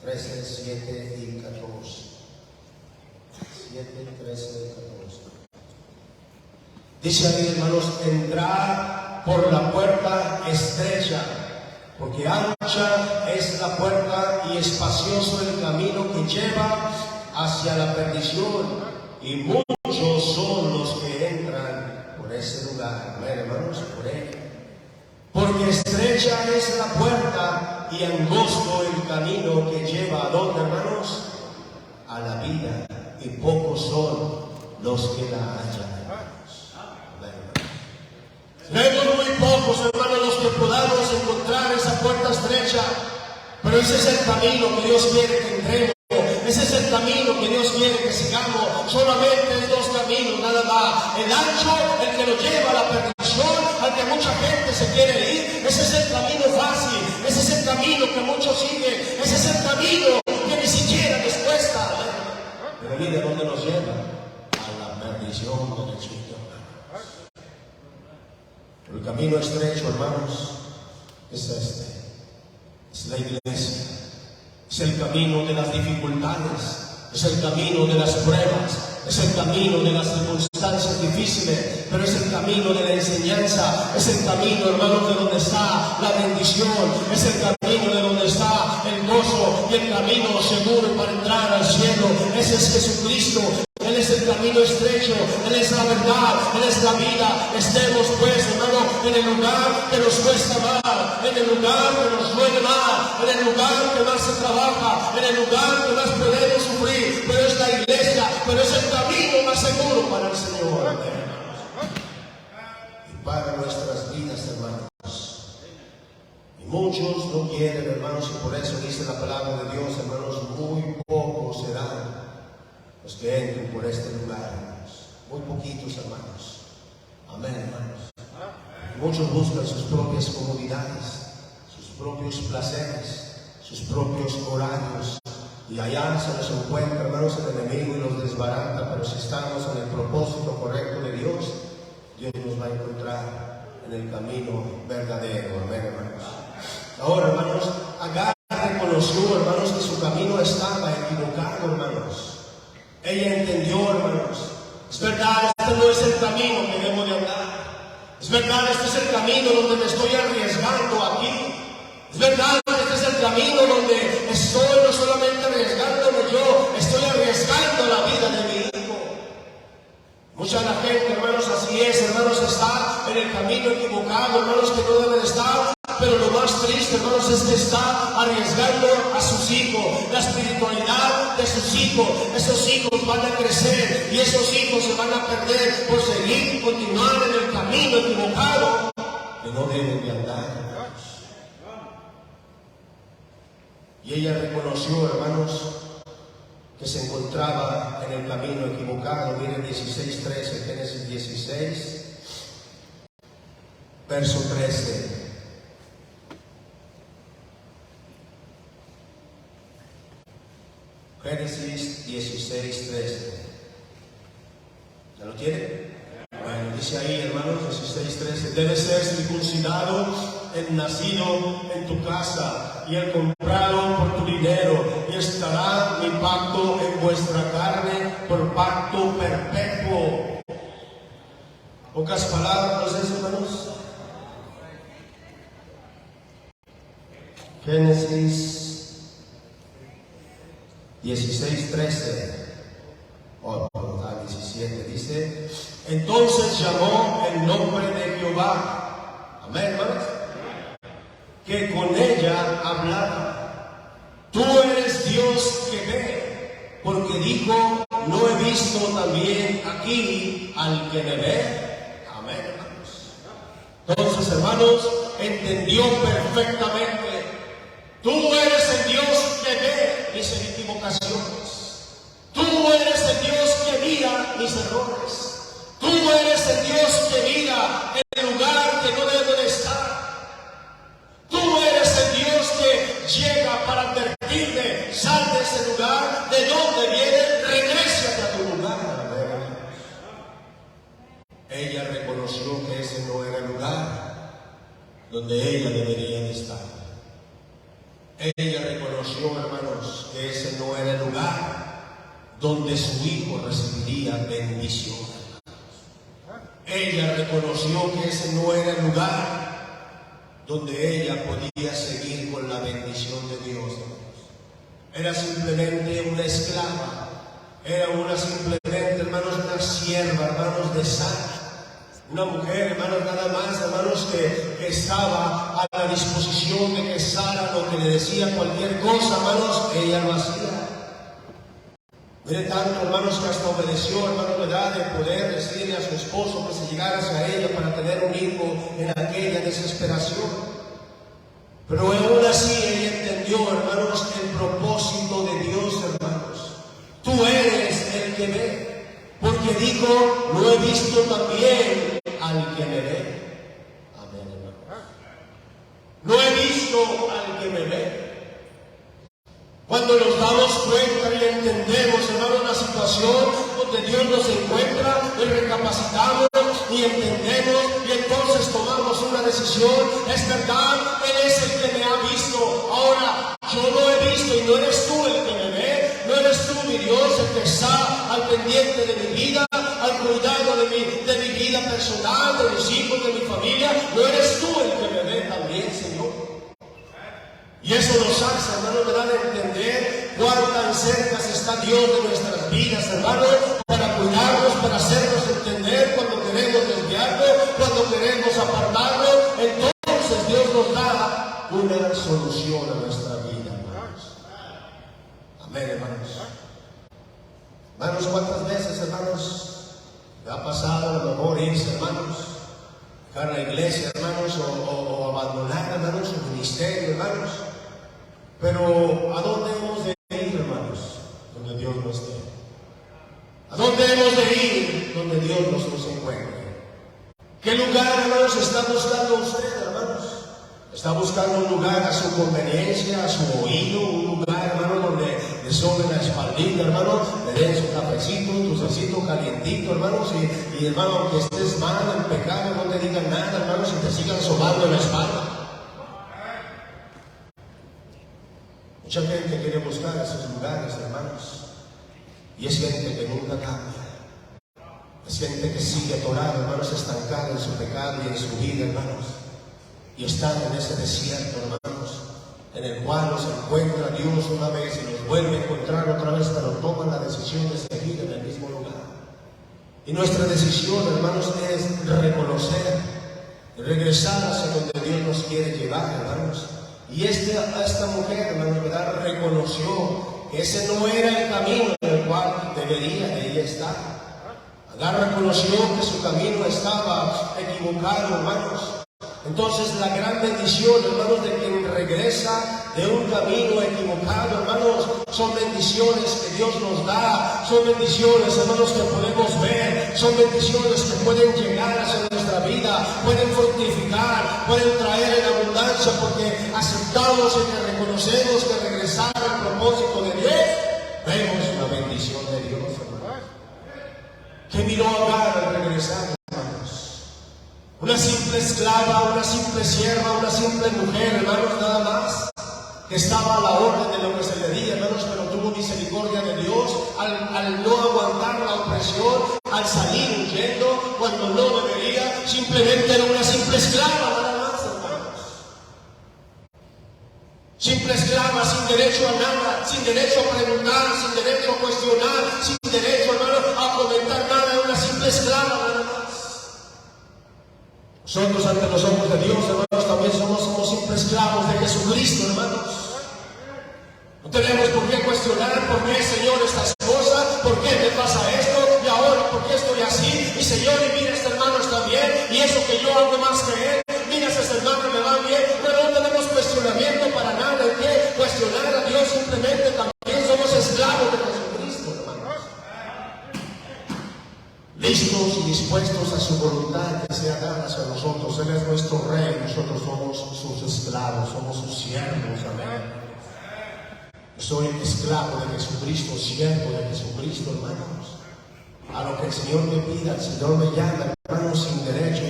13, 7 y 14. 7, 13 y 14. Dice ahí, hermanos, entrar por la puerta estrecha, porque ancha es la puerta y espacioso el camino que lleva hacia la perdición, y muchos son los que entran por ese lugar. Amén, hermanos, por él. Porque estrecha es la puerta y angosto el camino que lleva ¿a dónde, hermanos? A la vida, y pocos son los que la hallan. Vemos muy pocos, hermanos, los que podamos encontrar esa puerta estrecha, pero ese es el camino que Dios quiere que entremos, ese es el camino que Dios quiere que sigamos. Solamente hay dos caminos, nada más: el ancho, el que lo lleva a la perdición, al que mucha gente se quiere ir. Ese es el camino fácil, ese es el camino que muchos siguen, ese es el camino que ni siquiera les cuesta. Pero mire dónde nos lleva: a la perdición, derechito. El camino estrecho, hermanos, es este. Es la iglesia. Es el camino de las dificultades. Es el camino de las pruebas. Es el camino de las circunstancias difíciles. Pero es el camino de la enseñanza. Es el camino, hermanos, de donde está la bendición. Es el camino de donde está el gozo y el camino seguro para entrar al cielo. Ese es Jesucristo. Él es el camino estrecho, Él es la verdad, Él es la vida. Estemos pues, hermano, en el lugar que nos cuesta más, en el lugar que nos duele más, en el lugar que más se trabaja, en el lugar que más podemos sufrir, pero es la iglesia, pero es el camino más seguro para el Señor. Y para nuestras vidas, hermanos. Y muchos no quieren, hermanos, y por eso dice la palabra de Dios, hermanos, muy pocos serán los que entren por este lugar, hermanos. Muy poquitos, hermanos. Amén, hermanos. Muchos buscan sus propias comodidades, sus propios placeres, sus propios horarios, y allá se los encuentra, hermanos, el enemigo y los desbarata. Pero si estamos en el propósito correcto de Dios, Dios nos va a encontrar en el camino verdadero. Amén, hermanos. Ahora, hermanos, Agar reconoció, hermanos, que su camino estaba equivocado, hermanos. Ella entendió, hermanos, es verdad, este no es el camino que debo de andar. Es verdad, este es el camino donde me estoy arriesgando aquí. Es verdad, este es el camino donde estoy no solamente arriesgándome yo, estoy arriesgando la vida de mi hijo. Mucha la algo, hermanos, que no debe de estar. Pero lo más triste, hermanos, es que está arriesgando a sus hijos, la espiritualidad de sus hijos. Esos hijos van a crecer y esos hijos se van a perder por seguir, continuar en el camino equivocado que no deben de andar, hermanos. Y ella reconoció, hermanos, que se encontraba en el camino equivocado. Miren 16:13, Génesis 16, verso 13. Génesis 16:13. ¿Ya lo tienen? Bueno, dice ahí, hermanos, 16:13. Debe ser circuncidado el nacido en tu casa y el comprado por tu dinero, y estará mi pacto en vuestra carne por pacto perpetuo. Pocas palabras, hermanos. Génesis 16:13, 17, dice: entonces llamó el nombre de Jehová, amén, hermanos, que con ella hablaba. Tú eres Dios que ve, porque dijo: no he visto también aquí al que me ve, amén, hermanos. Entonces, hermanos, entendió perfectamente. Tú eres el Dios que ve mis equivocaciones. Tú eres el Dios que mira mis errores. Tú eres el Dios que mira el lugar que no debo de estar. Tú eres el Dios que llega para advertirme: sal de ese lugar, de donde vienes, regrésate a tu lugar. Ella reconoció que ese no era el lugar donde ella debería de estar. Ella reconoció, hermanos, que ese no era el lugar donde su hijo recibiría bendición. Ella reconoció que ese no era el lugar donde ella podía seguir con la bendición de Dios. Era simplemente una esclava, era simplemente, hermanos, una sierva, hermanos, de Sara. Una mujer, hermanos, nada más, hermanos, que estaba a la disposición de que Sara, lo que le decía cualquier cosa, hermanos, ella lo hacía. Mire tanto, hermanos, que hasta obedeció, hermanos, ¿verdad?, de poder decirle a su esposo que se llegara hacia ella para tener un hijo en aquella desesperación. Pero aún así ella entendió, hermanos, el propósito de Dios, hermanos. Tú eres el que ve. Porque dijo: no he visto también al que me ve. Amén, hermano. No he visto al que me ve. Cuando nos damos cuenta y entendemos, hermano, la situación donde Dios nos encuentra, y recapacitamos y entendemos, y entonces tomamos una decisión. Es verdad, Él es el que me ha visto. Ahora, yo lo he visto y no eres tú el que me ve. No eres tú, mi Dios, el que está al pendiente de mi vida, al cuidado de mi vida personal, de mis hijos, de mi familia. No eres tú el que me ve también, Señor. Y eso nos hace, hermano, ¿verdad?, de entender cuán tan cerca está Dios de nuestras vidas, hermano, para cuidarnos, para hacernos entender cuando queremos desviarnos, cuando queremos apartarnos. Entonces Dios nos da una solución a nuestra vida, hermanos. Amén, hermanos. Hermanos, ¿cuántas veces, hermanos, me ha pasado a lo mejor irse, hermanos, dejar la iglesia, hermanos, o abandonar, hermanos, su ministerio, hermanos? Pero ¿a dónde hemos de ir, hermanos? Donde Dios nos esté. ¿A dónde hemos de ir? Donde Dios nos encuentre. ¿Qué lugar, hermanos, está buscando usted, hermanos? ¿Está buscando un lugar a su conveniencia, a su oído? Un lugar, hermano, donde le sobre la espaldita, hermano, le den su cafecito, un dulcecito calientito, hermanos, y hermano, aunque estés mal en pecado, no te digan nada, hermanos, y te sigan sobando la espalda? Mucha gente quiere buscar esos lugares, hermanos, y es gente que nunca cambia. Es gente que sigue atorada, hermanos, estancada en su pecado y en su vida, hermanos. Y están en ese desierto, hermanos, en el cual los encuentra Dios una vez y los vuelve a encontrar otra vez, pero toman la decisión de seguir en el mismo lugar. Y nuestra decisión, hermanos, es reconocer regresar hacia donde Dios nos quiere llevar, hermanos. Y esta mujer, hermanos, ¿verdad?, reconoció que ese no era el camino en el cual debería de ella estar. Agar reconoció que su camino estaba equivocado, hermanos. Entonces la gran bendición, hermanos, de quien regresa de un camino equivocado, hermanos, son bendiciones que Dios nos da, son bendiciones, hermanos, que podemos ver, son bendiciones que pueden llegar hacia nuestra vida, pueden fructificar, pueden traer en abundancia, porque aceptamos y que reconocemos que regresar al propósito de Dios, vemos la bendición de Dios, hermanos. ¿Qué miró Agar al regresar? Una simple esclava, una simple sierva, una simple mujer, hermanos, nada más, que estaba a la orden de lo que se le di, hermanos, pero tuvo misericordia de Dios al no aguantar la opresión, al salir huyendo cuando no debería. Simplemente era una simple esclava, nada más, hermanos. Simple esclava, sin derecho a nada, sin derecho a preguntar, sin derecho a cuestionar, sin derecho, hermanos, a comentar nada, era una simple esclava, nada más. Nosotros ante los ojos de Dios, hermanos, también somos simples esclavos de Jesucristo, hermanos. No tenemos por qué cuestionar por qué, Señor, estas cosas, por qué me pasa esto, y ahora por qué estoy así, y Señor, y mira, este hermano está bien, y eso que yo hago más que él, mira, este hermano me va bien, pero no tenemos cuestionamiento para nada, hay que cuestionar a Dios, simplemente también somos esclavos de Jesucristo, hermanos. Listos y dispuestos a su voluntad que sea dada hacia nosotros. Él es nuestro Rey, nosotros somos sus esclavos, somos sus siervos, amén. Soy esclavo de Jesucristo, siervo de Jesucristo, hermanos. A lo que el Señor me pida, el Señor me llama, hermanos, sin derecho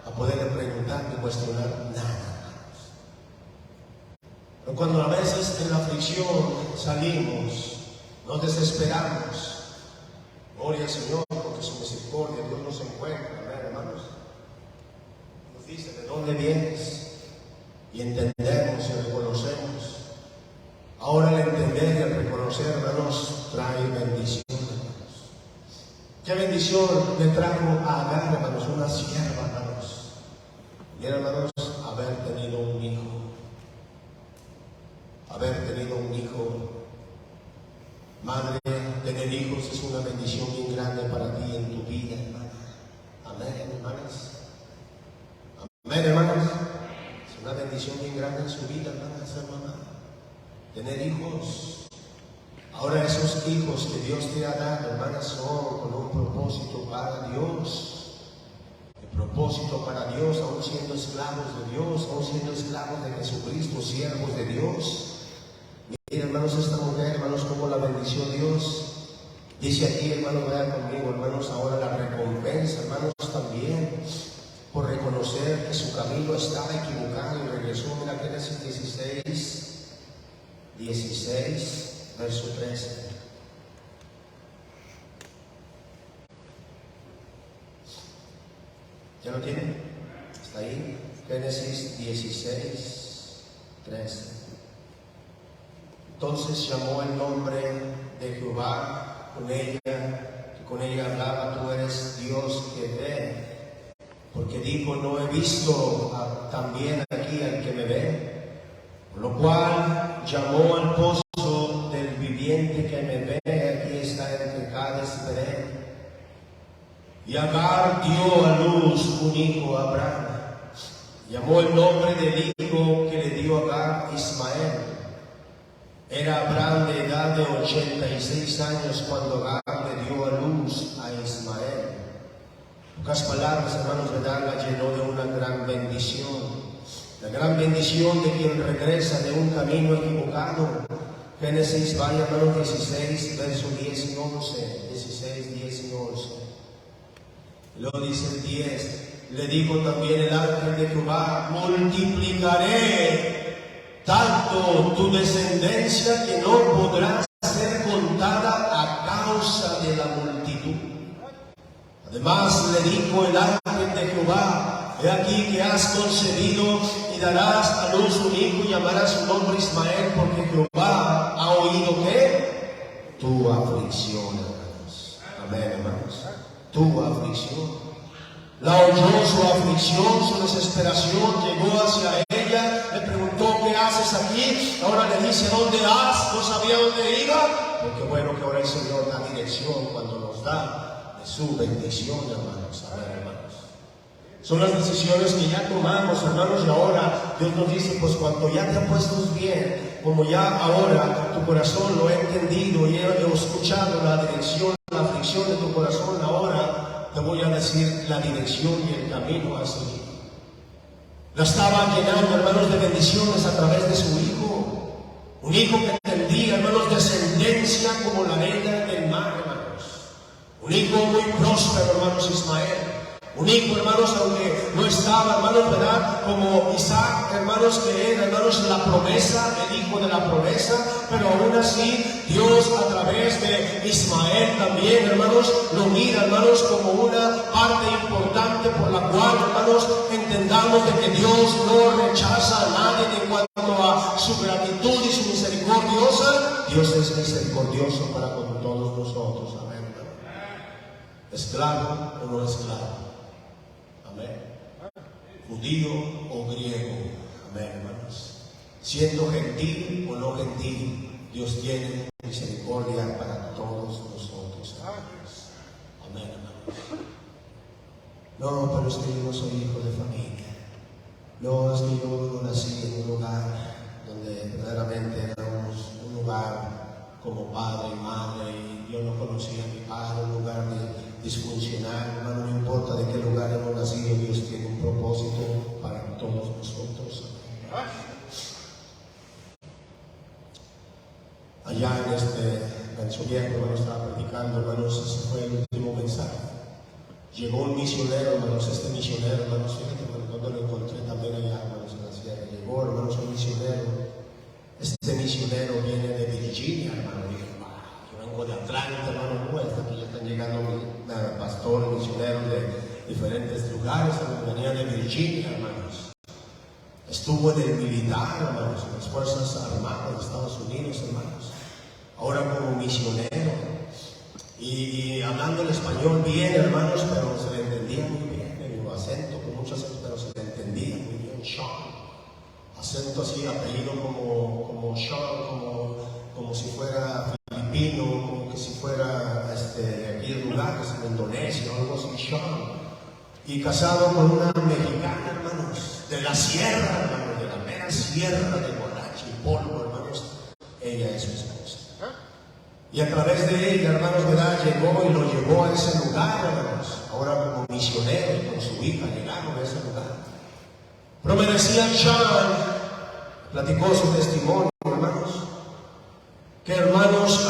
a poderle preguntar ni cuestionar nada, hermanos. Pero cuando a veces en la aflicción salimos, nos desesperamos. Gloria al Señor, porque su misericordia Dios nos encuentra, amén, hermanos. Nos dice de dónde vienes y entendemos y reconocemos. Ahora el entender y el reconocer, hermanos, trae bendición, hermanos. ¿Qué bendición le trajo a Agar, hermanos? Una sierva, hermanos. Y era, hermanos, haber tenido un hijo. Haber tenido un hijo. Madre, tener hijos es una bendición bien grande para ti en tu vida, hermana. Amén, hermanas. Amén, hermanas. Es una bendición bien grande en su vida, hermanas, hermana. Tener hijos. Ahora esos hijos que Dios te ha dado, hermanas, son con un propósito para Dios. El propósito para Dios, aún siendo esclavos de Dios, aún siendo esclavos de Jesucristo, siervos de Dios. Miren, hermanos, esta mujer, hermanos, como la bendició Dios. Dice aquí, hermanos, vayan conmigo, hermanos, ahora la recompensa, hermanos, también por reconocer que su camino estaba equivocado y regresó. Mira, Génesis 16, verso 13. ¿Ya lo tienen? ¿Está ahí? Génesis 16, 13. Entonces llamó el nombre de Jehová con ella, que con ella hablaba: tú eres Dios que ve. Porque dijo: no he visto también aquí al que me ve. Por lo cual llamó al pozo del viviente que me ve, aquí está entre Cades y Berén. Y Agar dio a luz un hijo a Abraham. Llamó el nombre del hijo que le dio Agar Ismael. Era Abraham de edad de 86 años cuando Agar le dio a luz a Ismael. Pocas palabras, hermanos, ¿verdad? La llenó de una gran bendición. La gran bendición de quien regresa de un camino equivocado. Génesis, vaya, hermanos, 16, verso 10 y 11. 16, 10 y 11. Luego dice el 10. Le dijo también el ángel de Jehová: multiplicaré tanto tu descendencia que no podrá ser contada a causa de la multitud. Además le dijo el ángel de Jehová: he aquí que has concebido y darás a luz un hijo y llamarás su nombre Ismael, porque Jehová ha oído ¿qué? Tu aflicción, hermanos. Amén, hermanos. Tu aflicción. La oyó su aflicción, su desesperación, llegó hacia ella, le preguntó, ¿qué haces aquí? Ahora le dice, ¿dónde vas? No sabía dónde iba. Porque bueno que ahora el Señor da dirección cuando nos da de su bendición, hermanos. A ver, hermanos. Son las decisiones que ya tomamos, hermanos, y ahora Dios nos dice, pues cuando ya te apuestas bien, como ya ahora tu corazón lo he entendido y he escuchado la dirección, la aflicción de tu corazón, ahora te voy a decir la dirección y el camino a seguir. La estaba llenando, hermanos, de bendiciones a través de su hijo. Un hijo que tendría, hermanos, descendencia como la arena del mar, hermanos. Un hijo muy próspero, hermanos, Ismael. Un hijo, hermanos, aunque no estaba, hermanos, ¿verdad? Como Isaac, hermanos, que era, hermanos, la promesa, el hijo de la promesa, pero aún así, Dios a través de Ismael también, hermanos, lo mira, hermanos, como una parte importante por la cual, hermanos, entendamos de que Dios no rechaza a nadie en cuanto a su gratitud y su misericordiosa. Dios es misericordioso para con todos nosotros, amén. Esclavo o no esclavo. Amén. Judío o griego. Amén, hermanos. Siendo gentil o no gentil, Dios tiene misericordia para todos nosotros. Amén, hermanos. No, pero es que yo no soy hijo de familia. No, es que yo no nací en un lugar donde verdaderamente éramos un lugar como padre y madre, y yo no conocía a mi padre, un lugar disfuncional. Hermano, no importa de qué lugar hemos nacido, Dios tiene un propósito para todos nosotros. Allá en su viejo, hermano, estaba predicando, hermanos, ese fue el último mensaje. Llegó un misionero, hermanos, este misionero, hermanos, fíjate, cuando lo encontré también allá, hermanos, en la sierra. Llegó, hermanos, un misionero. Este misionero viene de Virginia, hermano. Dije, yo vengo de Atlanta, hermano, no, aquí ya están llegando pastores, misioneros de diferentes lugares, hermano. Venía de Virginia, hermanos. Estuvo en el militar, hermanos, en las Fuerzas Armadas de Estados Unidos, hermanos. Ahora como misionero. Y hablando el español bien, hermanos, pero se le entendía muy bien. El acento, con mucho acento, pero se le entendía muy bien. Sean. Acento así, apellido como Sean, como si fuera filipino, como que si fuera de aquí de lugares, en Indonesia o algo así, Sean. Y casado con una mexicana, hermanos, de la sierra, hermanos, de la mera sierra de Guarachi y Polvo, hermanos. Ella es su esposa. Y a través de ella, hermanos, ¿verdad? Llegó y lo llevó a ese lugar, hermanos. Ahora como misionero y con su hija llegaron a ese lugar. Pero me decía Sean, platicó su testimonio, hermanos, que hermanos,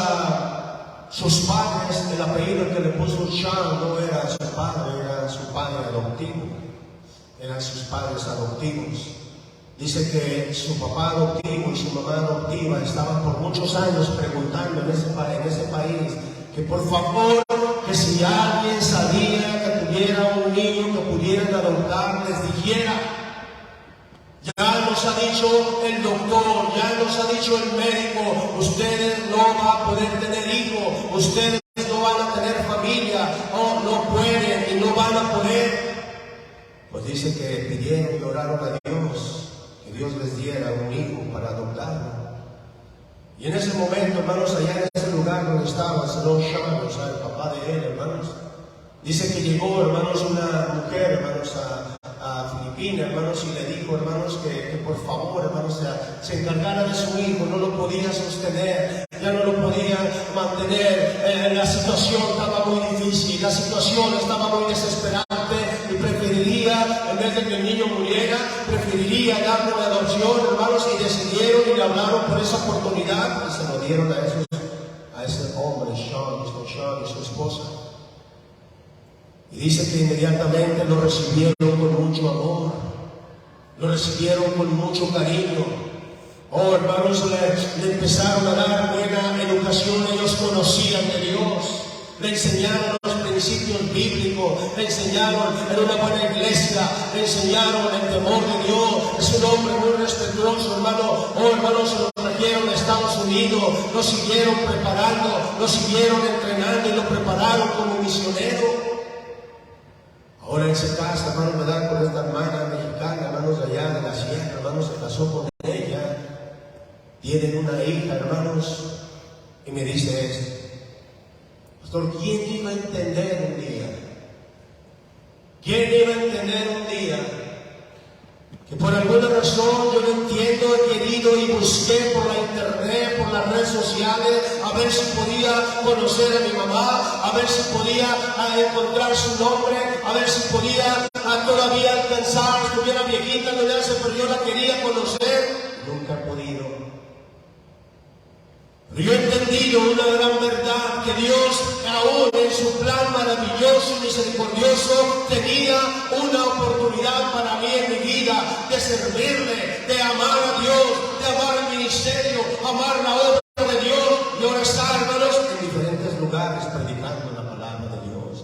sus padres, el apellido que le puso Sean no era su padre, era su padre adoptivo. Eran sus padres adoptivos. Dice que su papá adoptivo y su mamá adoptiva estaban por muchos años preguntando en ese país que por favor, que si alguien sabía que tuviera un niño que pudieran adoptar, les dijera. Ya nos ha dicho el doctor, ya nos ha dicho el médico, ustedes no van a poder tener hijos, ustedes no van a tener familia, no pueden y no van a poder. Pues dice que pidieron y oraron a Dios, que Dios les diera un hijo para adoptarlo. Y en ese momento, hermanos, allá en ese lugar donde estaba el señor Sean, o sea, el papá de él, hermanos, dice que llegó, hermanos, una mujer, hermanos, a Filipinas, hermanos, y le dijo, hermanos, que por favor, hermanos, se encargara de su hijo. No lo podía sostener, ya no lo podía mantener. La situación estaba muy difícil, la situación estaba muy desesperante, y preferiría, en vez de que el niño muriera, preferiría darle una adopción, hermanos, y decidieron y le hablaron por esa oportunidad y se lo dieron a ese hombre, Sean y su esposa. Y dice que inmediatamente lo recibieron con mucho amor, lo recibieron con mucho cariño. Oh, hermanos, le empezaron a dar buena educación, ellos conocían de Dios, le enseñaron los principios bíblicos, le enseñaron en una buena iglesia, le enseñaron el temor de Dios. Es un hombre muy respetuoso, hermano. Oh, hermanos, se lo trajeron a Estados Unidos, lo siguieron preparando, lo siguieron entrenando y lo prepararon como misionero. Ahora en se casa, hermanos, me da con esta hermana mexicana, hermanos, de allá de la sierra, hermanos, se casó con ella. Tienen una hija, hermanos, y me dice esto: pastor, ¿quién iba a entender un día? ¿Quién iba a entender un día que por alguna razón yo no entiendo, he querido y busqué por la internet, por las redes sociales, a ver si podía conocer a mi mamá, a ver si podía encontrar su nombre, a ver si podía todavía alcanzar, estuviera viejita, no le hace, pero yo la quería conocer? Nunca he podido. Pero yo he entendido una gran verdad, que Dios, aún en su plan maravilloso y misericordioso, tenía una oportunidad para mí en mi vida de servirle, de amar a Dios, de amar el ministerio, amar la obra de Dios. Y ahora está, hermanos, en diferentes lugares predicando la palabra de Dios.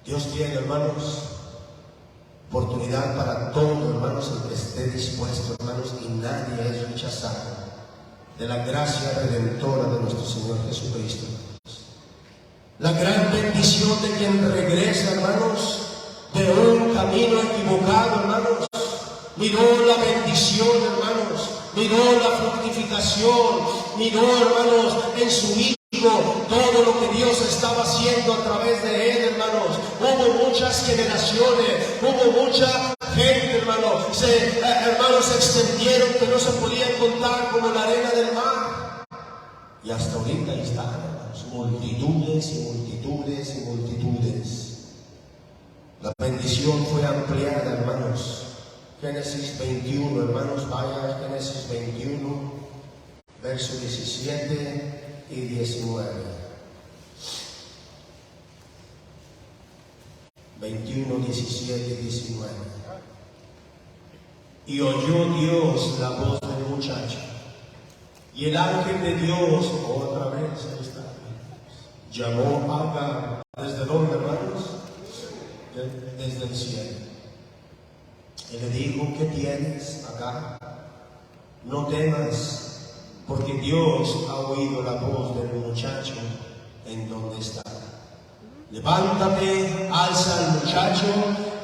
Dios tiene, hermanos, oportunidad para todo, hermanos, el que esté dispuesto, hermanos, y nadie es rechazado de la gracia redentora de nuestro Señor Jesucristo. La gran bendición de quien regresa, hermanos, de un camino equivocado, hermanos, miró la bendición, hermanos, miró la fructificación, miró, hermanos, en su Hijo todo lo que Dios estaba haciendo a través de él, hermanos. Hubo muchas generaciones, hubo mucha gente, hermanos, se extendieron que no se podían contar como la arena del mar. Y hasta ahorita ahí están, hermanos, multitudes y multitudes y multitudes. La bendición fue ampliada, hermanos. Génesis 21, hermanos, vaya a Génesis 21, verso 17 y 19. 21, 17 y 19. Y oyó Dios la voz del muchacho, y el ángel de Dios, otra vez, ahí está, llamó a Agar. ¿Desde dónde, hermanos? Desde el cielo. Y le dijo: ¿qué tienes, Agar? No temas, porque Dios ha oído la voz del muchacho en donde está. Levántate, alza al muchacho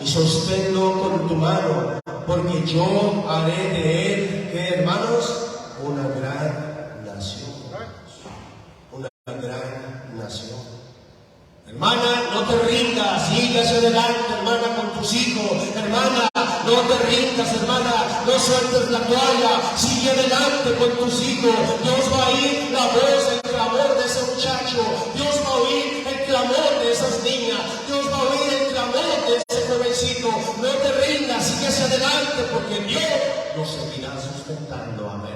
y sosténlo con tu mano, porque yo haré de él, ¿qué, hermanos? Una gran nación. Una gran nación. Hermana, no te rindas, sigue hacia adelante, hermana, con tus hijos. Hermana, no te rindas, hermana, no sueltes la toalla, sigue adelante con tus hijos. Dios va a oír la voz, el clamor de ese muchacho. Dios va a oír el clamor de esas niñas. Dios va a oír el clamor de ese jovencito. No te rindas, sigue hacia adelante, porque Dios nos seguirá sustentando. Amén.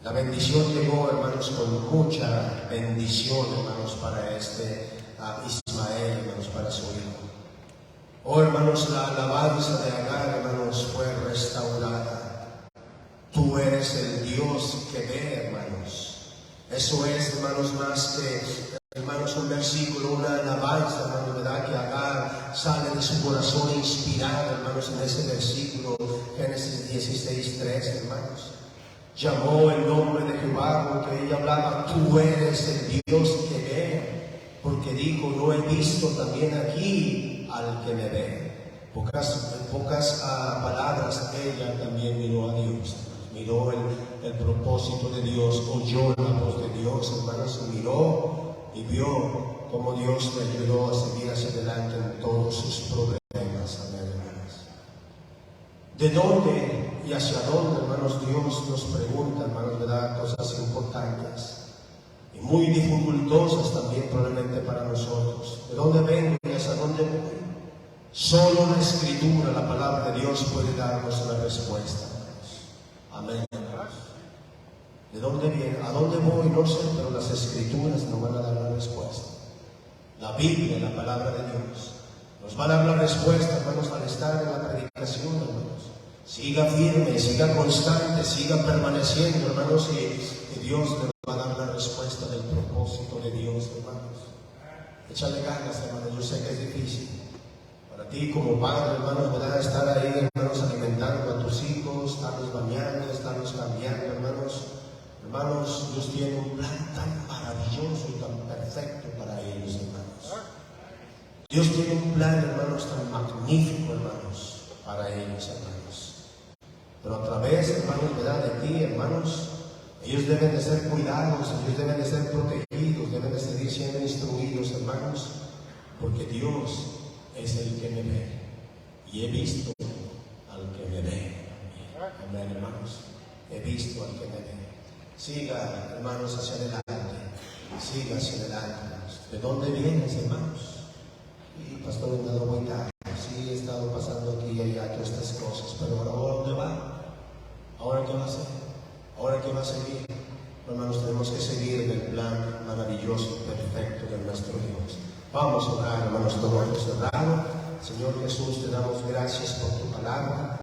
La bendición llegó, hermanos, con mucha bendición, hermanos, para Ismael, hermanos, para su hijo. Oh, hermanos, la alabanza de Agar, hermanos, fue restaurada. Tú eres el Dios que ve, hermanos. Eso es, hermanos, más que, hermanos, un versículo, una alabanza, hermanos, ¿verdad? Que Agar sale de su corazón inspirada, hermanos, en ese versículo, Génesis 16:3, hermanos. Llamó el nombre de Jehová, porque ella hablaba: tú eres el Dios que ve, porque dijo: no he visto también aquí al que me ve. Pocas palabras, ella también miró a Dios, miró el propósito de Dios, oyó la voz de Dios, hermanos, miró y vio cómo Dios le ayudó a seguir hacia adelante en todos sus problemas. Amén, hermanos. ¿De dónde y hacia dónde, hermanos? Dios nos pregunta, hermanos, ¿verdad? Cosas importantes y muy dificultosas también probablemente para nosotros. ¿De dónde vengo y hacia dónde voy? Solo la Escritura, la palabra de Dios, puede darnos una respuesta, hermanos. Amén, hermanos. ¿De dónde viene? ¿A dónde voy? No sé, pero las Escrituras nos van a dar la respuesta. La Biblia, la palabra de Dios, nos va a dar la respuesta, hermanos, al estar en la predicación, hermanos. Siga firme, siga constante, siga permaneciendo, hermanos, y Dios le va a dar la respuesta del propósito de Dios, hermanos. Échale ganas, hermanos. Yo sé que es difícil para ti como padre, hermanos, poder estar ahí, hermanos, alimentando a tus hijos, estarlos bañando, estarlos cambiando, hermanos. Hermanos, Dios tiene un plan tan maravilloso y tan perfecto Dios tiene un plan, hermanos, tan magnífico, hermanos, para ellos, hermanos. Pero a través, hermanos, ¿verdad?, de ti, hermanos, ellos deben de ser cuidados, ellos deben de ser protegidos, deben de seguir siendo instruidos, hermanos, porque Dios es el que me ve. Y he visto al que me ve. Amén, hermanos. He visto al que me ve. Siga, hermanos, hacia adelante. Siga hacia adelante, hermanos. ¿De dónde vienes, hermanos? Y pastor, me he dado vuelta. Sí, he estado pasando aquí y allá todas estas cosas. Pero ahora, ¿dónde va? ¿Ahora qué va a hacer? ¿Ahora qué va a seguir? Hermanos, tenemos que seguir el plan maravilloso, perfecto de nuestro Dios. Vamos a orar, hermanos, todo esto cerrado. Señor Jesús, te damos gracias por